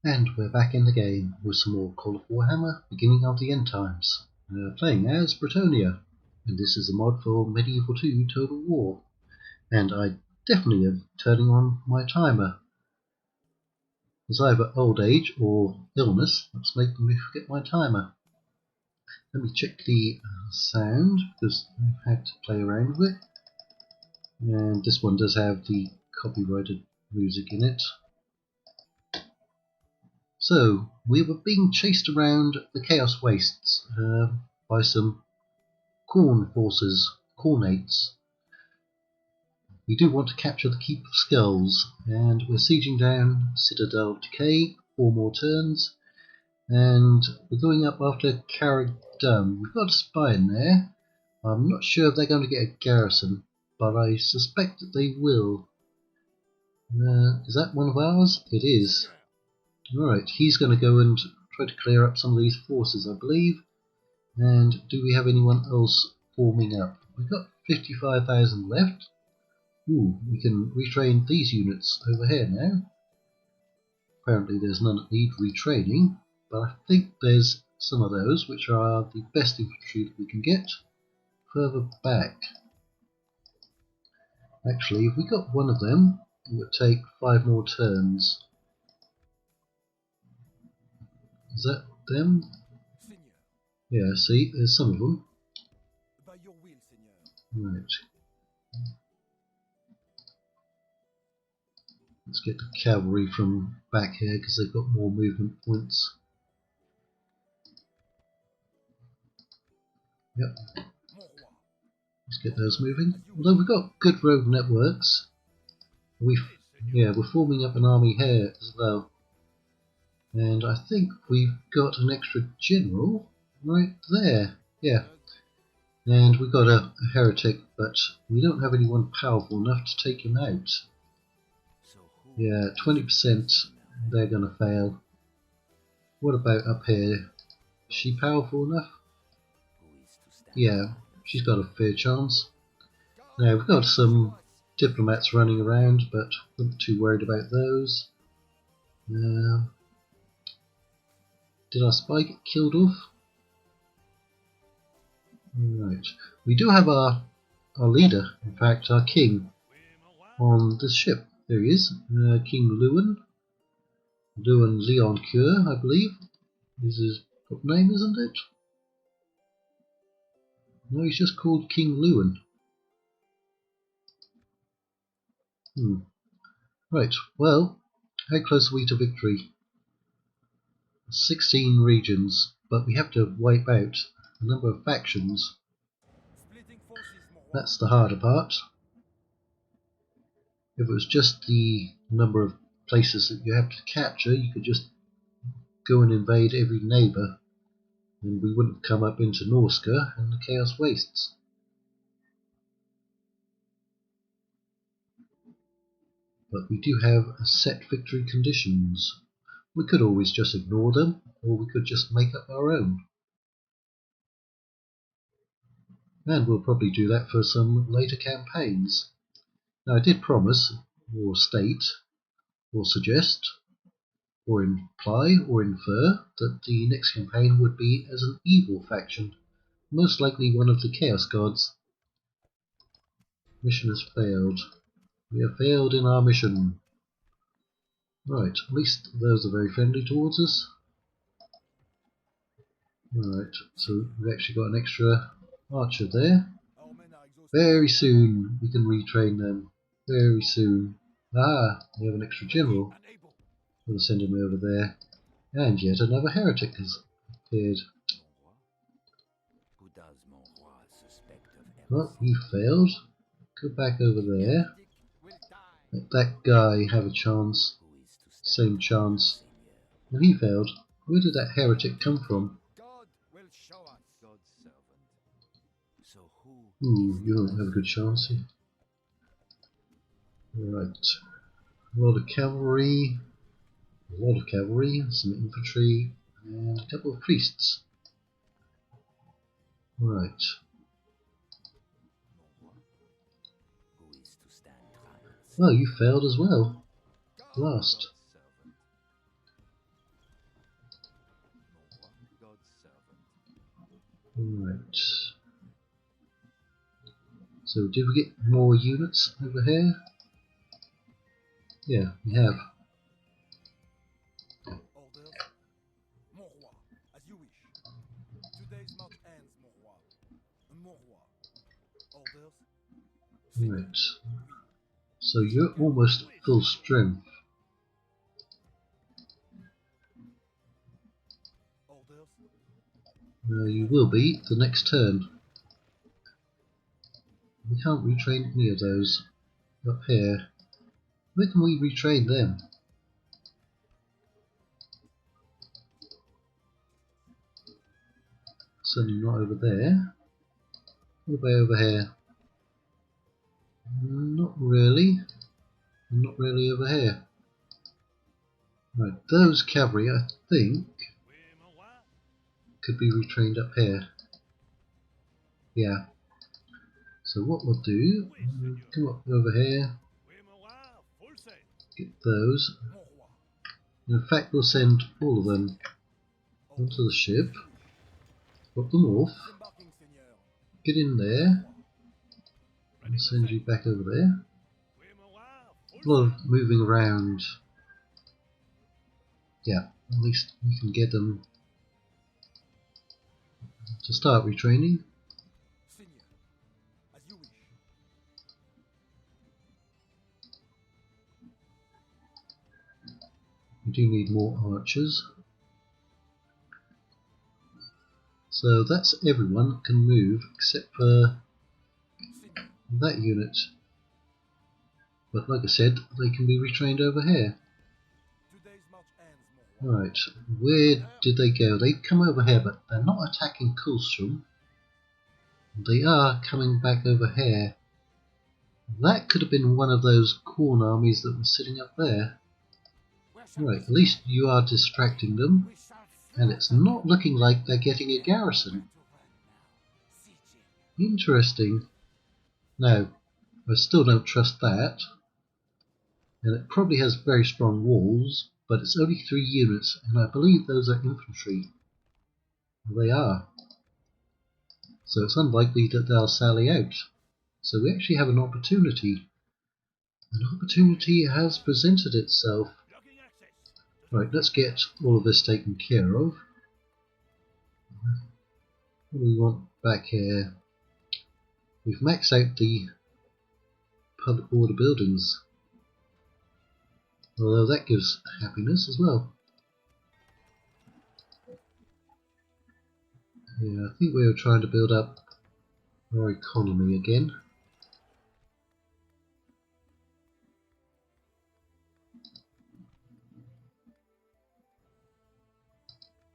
And we're back in the game with some more Call of Warhammer, beginning of the end times. Playing as Brettonia, and this is a mod for Medieval 2 Total War. And I definitely am turning on my timer. It's either old age or illness that's making me forget my timer. Let me check the sound, because I've had to play around with it. And this one does have the copyrighted music in it. So, we were being chased around the Chaos Wastes by some Khorne forces, Khornates. We do want to capture the Keep of Skulls, and we're sieging down Citadel of Decay, 4 more turns, and we're going up after Carrick-Dun. We've got a spy in there. I'm not sure if they're going to get a garrison, but I suspect that they will. Is that one of ours? It is. Alright, he's going to go and try to clear up some of these forces, I believe. And do we have anyone else forming up? We've got 55,000 left. Ooh, we can retrain these units over here now. Apparently there's none that need retraining, but I think there's some of those which are the best infantry that we can get further back. Actually, if we got one of them, it would take 5 more turns. Is that them? Yeah, see, there's some of them. Right. Let's get the cavalry from back here because they've got more movement points. Yep. Let's get those moving. Although we've got good road networks, we're forming up an army here as well. And I think we've got an extra general right there. Yeah. And we've got a heretic, but we don't have anyone powerful enough to take him out. Yeah, 20% they're going to fail. What about up here? Is she powerful enough? Yeah, she's got a fair chance. Now we've got some diplomats running around, but I'm not too worried about those. Did our spy get killed off? Right. We do have our leader, in fact our king, on this ship. There he is, King Lewin. Lewin Leon Cure, I believe. Is his name, isn't it? No, he's just called King Lewin. Right, well, how close are we to victory? 16 regions, but we have to wipe out a number of factions. That's the harder part. If it was just the number of places that you have to capture, you could just go and invade every neighbour, and we wouldn't come up into Norska and the Chaos Wastes. But we do have set victory conditions. We could always just ignore them, or we could just make up our own. And we'll probably do that for some later campaigns. Now I did promise, or state, or suggest, or imply, or infer that the next campaign would be as an evil faction, most likely one of the Chaos Gods. Mission has failed. We have failed in our mission. Right, at least those are very friendly towards us. Right, so we've actually got an extra archer there. Very soon we can retrain them. Very soon. Ah, we have an extra general. We'll send him over there. And yet another heretic has appeared. Well, you failed. Go back over there. Let that guy have a chance. Same chance. And he failed. Where did that heretic come from? Ooh, you don't have a good chance here. Right. A lot of cavalry. Some infantry, and a couple of priests. Right. Well, you failed as well. Last. Right. So did we get more units over here? Yeah, we have. Orders, mon roi, as you wish. Today's march ends, mon roi. Mon roi. Orders, Right. oui. So you're almost full strength. Orders, You will be the next turn. We can't retrain any of those up here. Where can we retrain them? Certainly not over there. What about over here? Not really. Not really over here. Right, those cavalry, I think, could be retrained up here. Yeah. So what we'll do, come up over here, get those. mon roi. In fact, we'll send all of them onto the ship, drop them off, Embarking, seigneur. get in there, and send you back over there. A lot of moving around. Yeah, at least we can get them to start retraining. Seigneur, as you wish. We do need more archers. So that's everyone can move except for Seigneur, that unit. But like I said, they can be retrained over here. today's march ends, mon roi. Right, where did they go? They come over here, but they're not attacking Kulstrom. They are coming back over here. That could have been one of those corn armies that were sitting up there. Right, at least you are distracting them. And it's not looking like they're getting a garrison. Interesting. Now, I still don't trust that. And it probably has very strong walls, but it's only 3 units, and I believe those are infantry. They are. So it's unlikely that they'll sally out. So we actually have an opportunity. An opportunity has presented itself. Right, let's get all of this taken care of. What do we want back here? We've maxed out the public order buildings. Although that gives happiness as well. Yeah, I think we were trying to build up our economy again.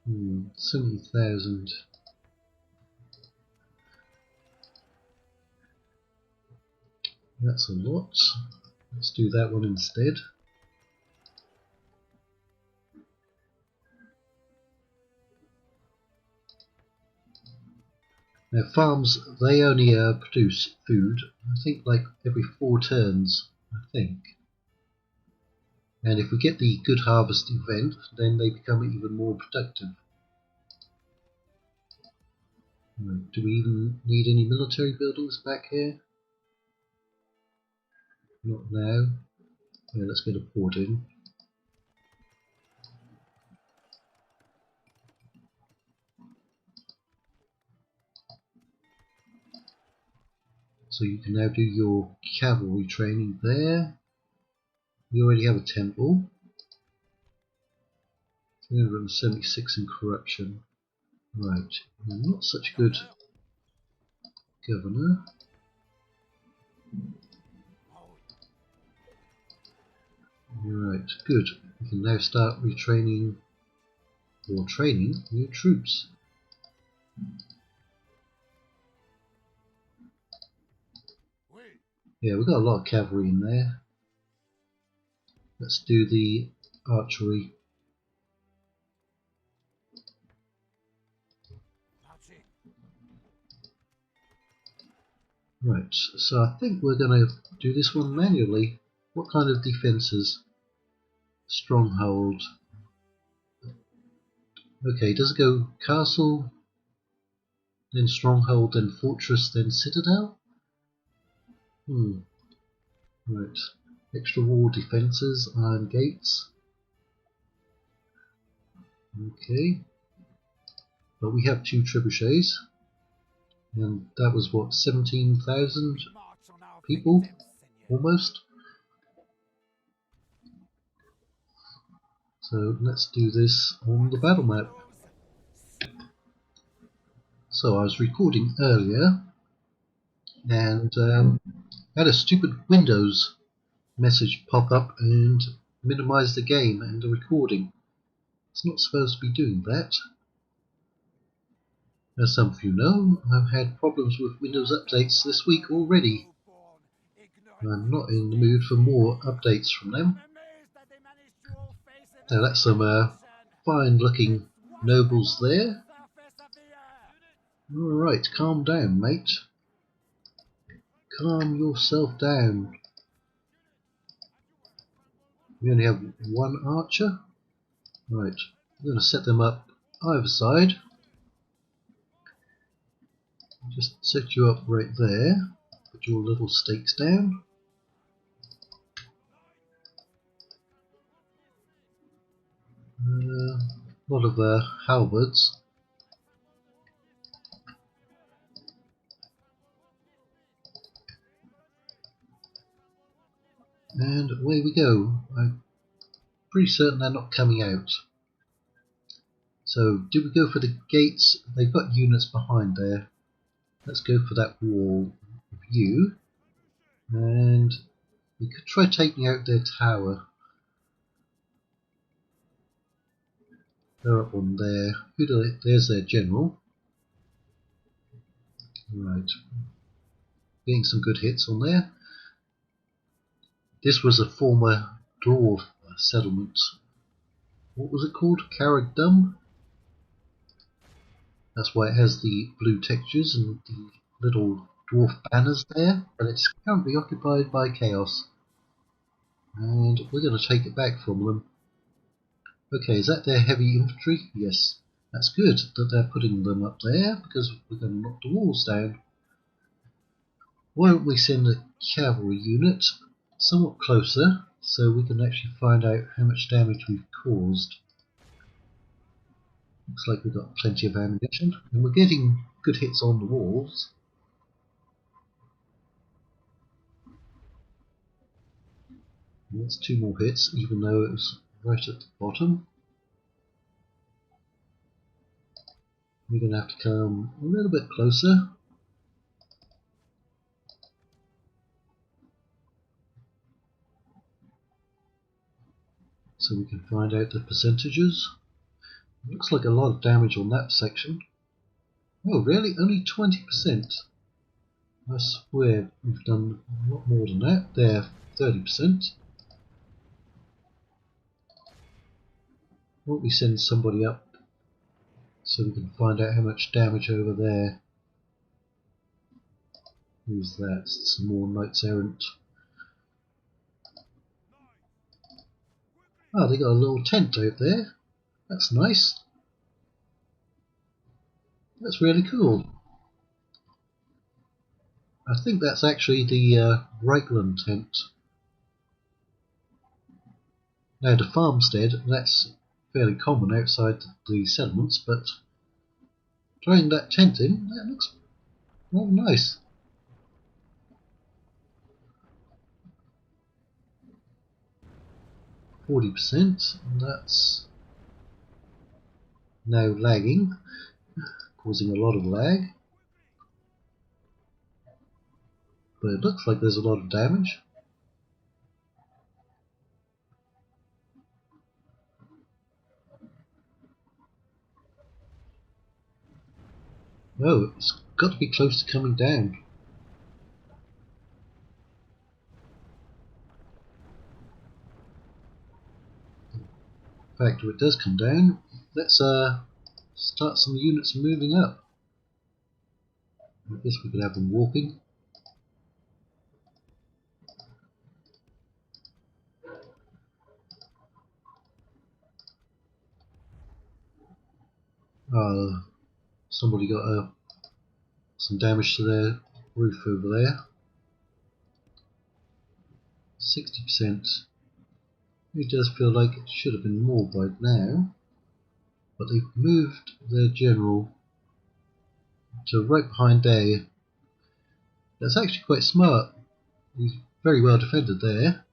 Hmm, 70,000. That's a lot. Let's do that one instead. Now farms, they only produce food, I think like every 4 turns, I think. And if we get the good harvest event, then they become even more productive. Do we even need any military buildings back here? Not now. Yeah, let's get a port in. So you can now do your cavalry training there. You already have a temple. 376 in corruption. Right, you're not such a good governor. Right, good. We can now start retraining or training new troops. Yeah, we've got a lot of cavalry in there. Let's do the archery. Right, so I think we're going to do this one manually. What kind of defences? Stronghold. Okay, does it go castle, then stronghold, then fortress, then citadel. Right. Extra wall defences, iron gates. Okay. But we have 2 trebuchets. And that was what, 17,000 March on our people? victims, Seigneur. Almost. So let's do this on the battle map. So I was recording earlier and had a stupid Windows message pop up and minimize the game and the recording. It's not supposed to be doing that. As some of you know, I've had problems with Windows updates this week already. I'm not in the mood for more updates from them. Now that's some fine looking nobles there. Alright, calm down, mate. Calm yourself down. We only have 1 archer. Right, I'm going to set them up either side. Just set you up right there. Put your little stakes down. A lot of halberds. And away we go. I'm pretty certain they're not coming out. So, do we go for the gates? They've got units behind there. Let's go for that wall view. And we could try taking out their tower. They're up on there. There's their general. Right. Getting some good hits on there. This was a former Dwarf settlement. What was it called? Carragdum? That's why it has the blue textures and the little dwarf banners there. But it's currently occupied by Chaos. And we're going to take it back from them. Okay, is that their heavy infantry? Yes. That's good that they're putting them up there because we're going to knock the walls down. Why don't we send a cavalry unit somewhat closer so we can actually find out how much damage we've caused. Looks like we've got plenty of ammunition and we're getting good hits on the walls. And that's 2 more hits even though it was right at the bottom. We're going to have to come a little bit closer. So we can find out the percentages. Looks like a lot of damage on that section. Oh really? Only 20%? I swear we've done a lot more than that. There, 30%. Why don't we send somebody up so we can find out how much damage over there. Who's that? Some more knights errant. Oh, they got a little tent out there. That's nice. That's really cool. I think that's actually the Reichland tent. Now the farmstead, that's fairly common outside the settlements, but throwing that tent in, that looks rather nice. %, that's now lagging, causing a lot of lag. But it looks like there's a lot of damage. Oh, it's got to be close to coming down. In fact, if it does come down, let's start some units moving up. I guess we could have them walking. Somebody got a some damage to their roof over there. 60%. It does feel like it should have been more by now, but they've moved their general to right behind there. That's actually quite smart. He's very well defended there.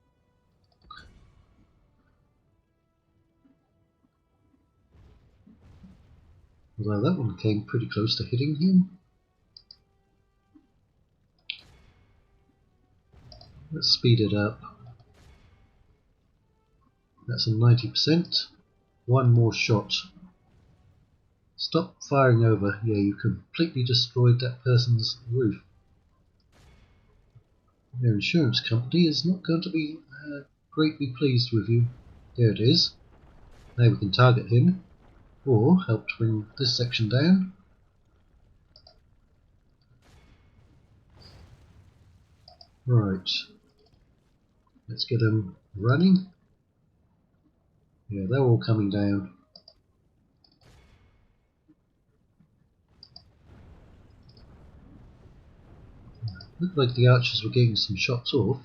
Although that one came pretty close to hitting him. Let's speed it up. That's a 90%. One more shot. Stop firing over. Yeah, you completely destroyed that person's roof. Their insurance company is not going to be greatly pleased with you. There it is. Now we can target him, or help to bring this section down. Right. Let's get them running. Yeah, they're all coming down. Looked like the archers were getting some shots off.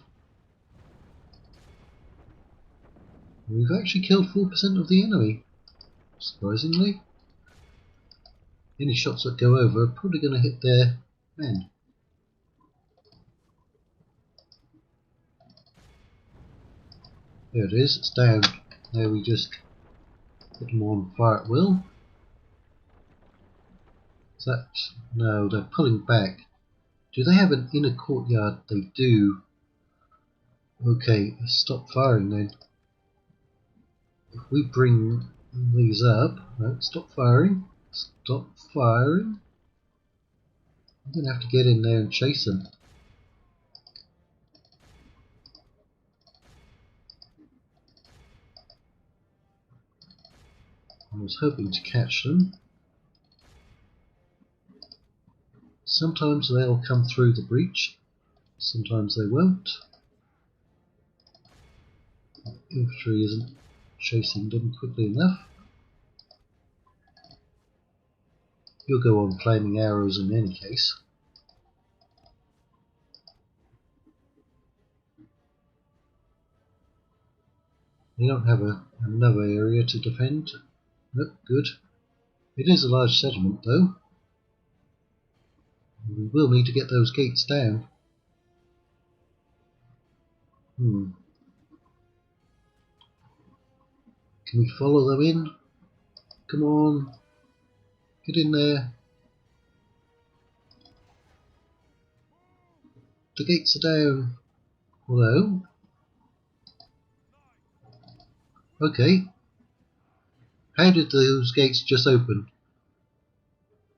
We've actually killed 4% of the enemy, surprisingly. Any shots that go over are probably going to hit their men. There it is, it's down. Now we just put them on fire at will. Is that... no, they're pulling back. Do they have an inner courtyard? They do. Okay, stop firing then. If we bring these up... no, stop firing. Stop firing. I'm going to have to get in there and chase them. I was hoping to catch them. Sometimes they'll come through the breach, sometimes they won't. Infantry isn't chasing them quickly enough. You'll go on flaming arrows in any case. They don't have another area to defend. Nope, good. It is a large settlement though. We will need to get those gates down. Can we follow them in? Come on. Get in there. The gates are down. Although... okay. How did those gates just open?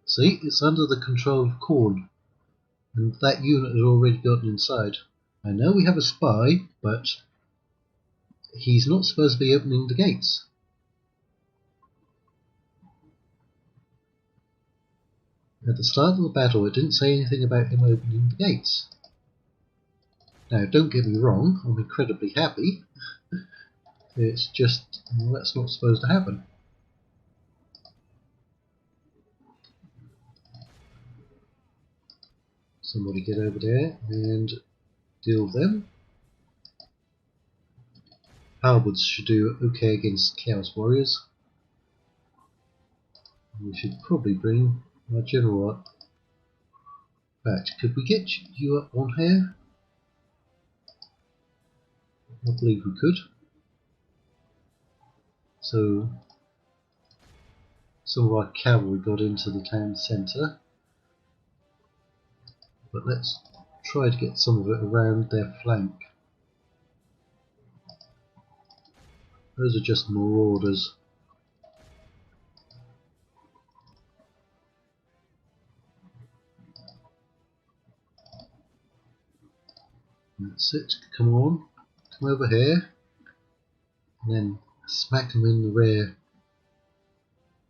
See, it's under the control of Khorne, and that unit had already gotten inside. I know we have a spy, but he's not supposed to be opening the gates. At the start of the battle, it didn't say anything about him opening the gates. Now, don't get me wrong, I'm incredibly happy. It's just, well, that's not supposed to happen. Somebody get over there and deal with them. Halberds should do okay against Chaos Warriors. We should probably bring our general up. In fact, could we get you up on here? I believe we could. So, some of our cavalry got into the town centre. But let's try to get some of it around their flank. Those are just marauders. That's it, come on, come over here, and then smack them in the rear.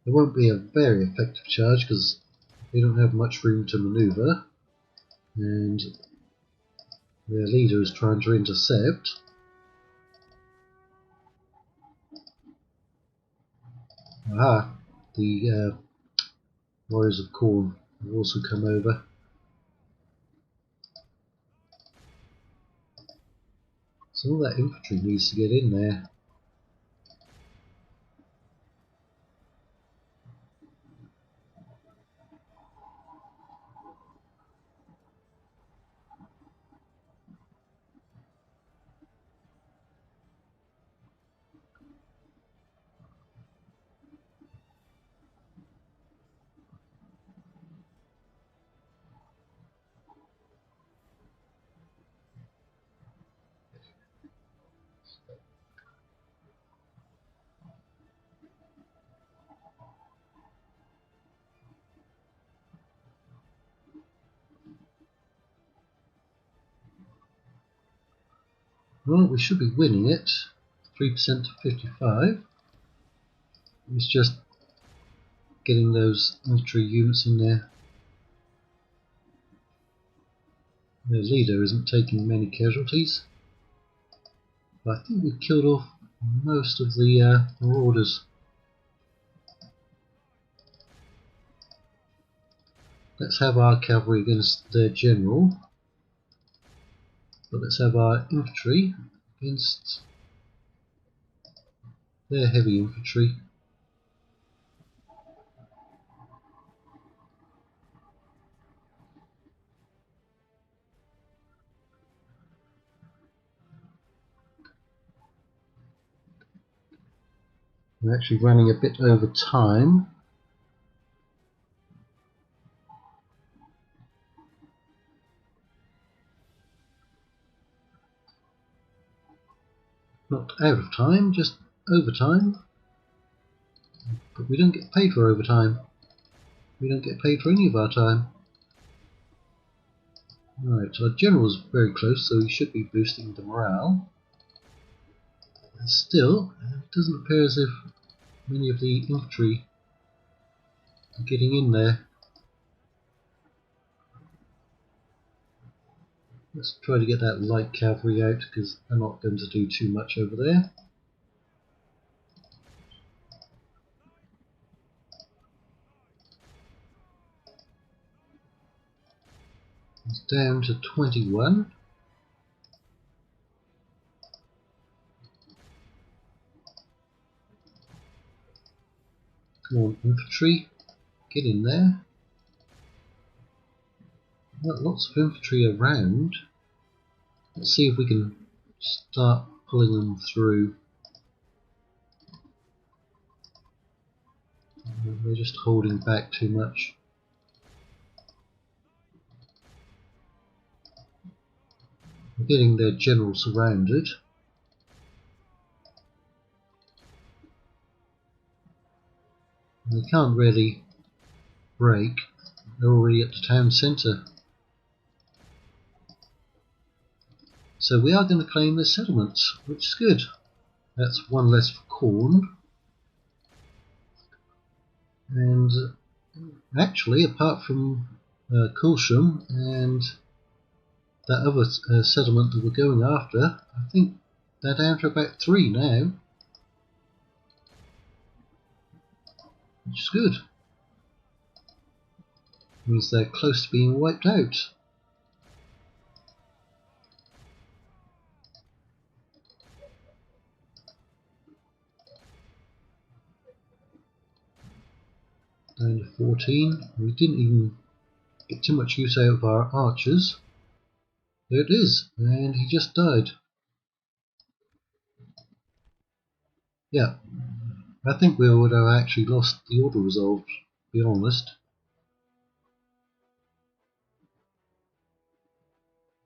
It won't be a very effective charge because they don't have much room to manoeuvre, and their leader is trying to intercept. Aha, the Warriors of Khorne have also come over. So all that infantry needs to get in there. Well, we should be winning it. 3% to 55. It's just getting those infantry units in there. Their leader isn't taking many casualties. But I think we've killed off most of the marauders. Let's have our cavalry against their general. But let's have our infantry against their heavy infantry. We're actually running a bit over time. Not out of time, just overtime. But we don't get paid for overtime. We don't get paid for any of our time. Right, our general's very close, so he should be boosting the morale. Still, it doesn't appear as if many of the infantry are getting in there. Let's try to get that light cavalry out, because they're not going to do too much over there. It's down to 21. Come on, infantry, get in there. Got lots of infantry around. Let's see if we can start pulling them through. They're just holding back too much. We're getting their general surrounded. They can't really break. They're already at the town centre. So we are going to claim their settlements, which is good. That's one less for corn. And actually, apart from Kulsham and that other settlement that we're going after, I think they're down to about 3 now, which is good. Means they're close to being wiped out. Down to 14. We didn't even get too much use out of our archers. There it is, and he just died. Yeah, I think we would have actually lost the auto resolve, to be honest.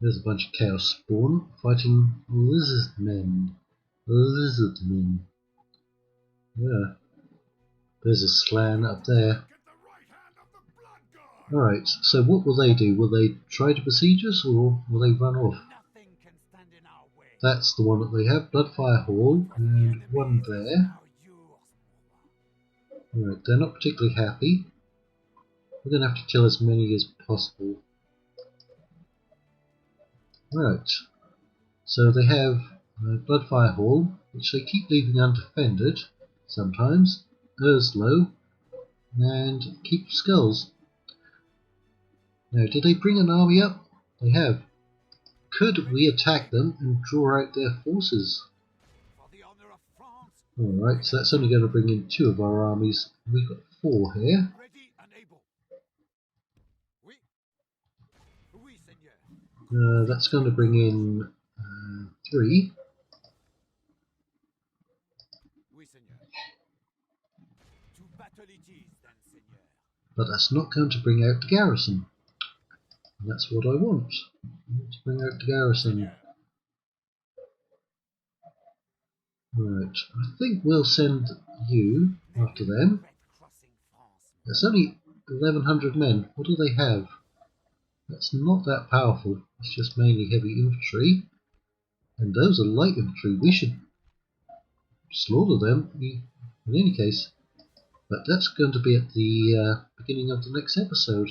There's a bunch of chaos spawn fighting lizardmen. Lizardmen. Yeah. There's a slan up there. Alright, so what will they do? Will they try to besiege us, or will they run off? That's the one that they have. Bloodfire Hall, and one there. Alright, they're not particularly happy. We're going to have to kill as many as possible. Right, so they have Bloodfire Hall, which they keep leaving undefended sometimes, Urslow, and Keep Skulls. Now, did they bring an army up? They have. could we attack them and draw out their forces? For the honor of France, Alright, so that's only going to bring in 2 of our armies. We've got 4 here. ready and able. Oui. Oui, Seigneur. That's going to bring in 3. Oui, Seigneur. To battle it is, then, Seigneur. But that's not going to bring out the garrison. And that's what I want. I want to bring out the garrison. Right, I think we'll send you after them. That's only 1100 men. What do they have? That's not that powerful. It's just mainly heavy infantry. And those are light infantry. We should slaughter them in any case. But that's going to be at the beginning of the next episode.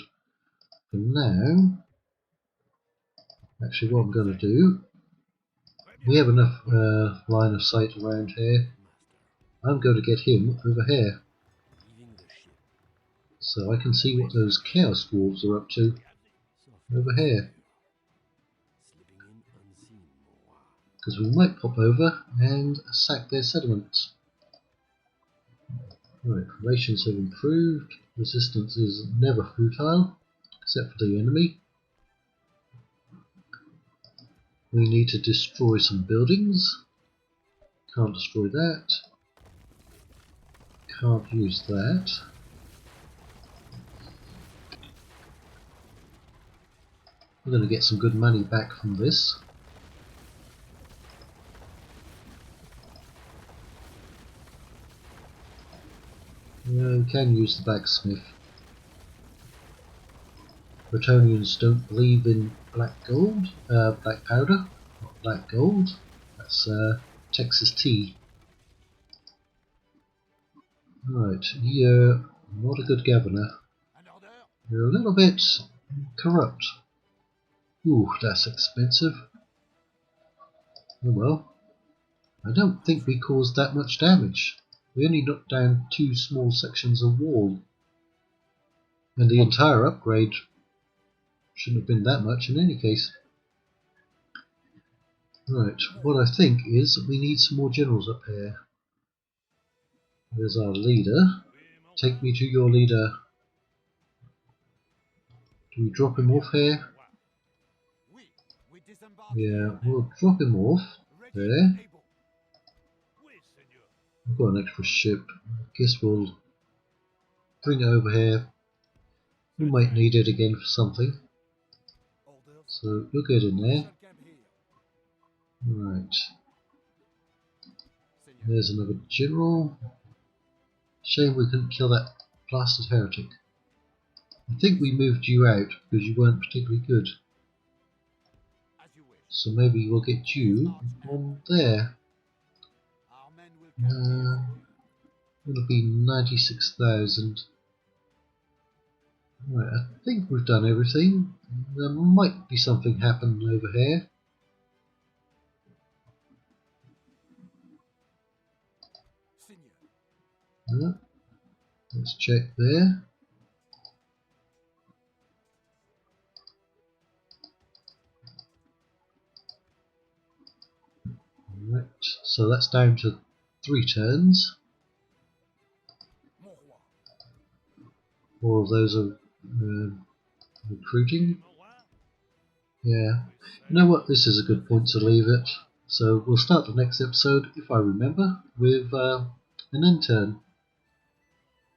For now, actually what I'm going to do, we have enough line of sight around here. I'm going to get him over here, so I can see what those Chaos Dwarves are up to over here. Because we might pop over and sack their settlements. Right, relations have improved. Resistance is never futile, except for the enemy. We need to destroy some buildings. Can't destroy that. Can't use that. We're going to get some good money back from this. We can use the blacksmith. Brettonians don't believe in black gold, black powder, not black gold. That's Texas tea. Right, you're not a good governor. You're a little bit corrupt. Ooh, that's expensive. Oh well. I don't think we caused that much damage. We only knocked down 2 small sections of wall. And the entire upgrade shouldn't have been that much in any case. Right, what I think is we need some more generals up here. There's our leader. Take me to your leader. Do we drop him off here? Yeah, we'll drop him off there. We've got an extra ship. I guess we'll bring it over here. We might need it again for something. So you'll get in there. Right. There's another general. Shame we couldn't kill that blasted heretic. I think we moved you out because you weren't particularly good. So maybe we'll get you on there. It'll be 96,000. Right, I think we've done everything. There might be something happen over here. Let's check there. Right, so that's down to 3 turns. All of those are recruiting. Yeah, you know what, this is a good point to leave it. So we'll start the next episode, if I remember, with an intern.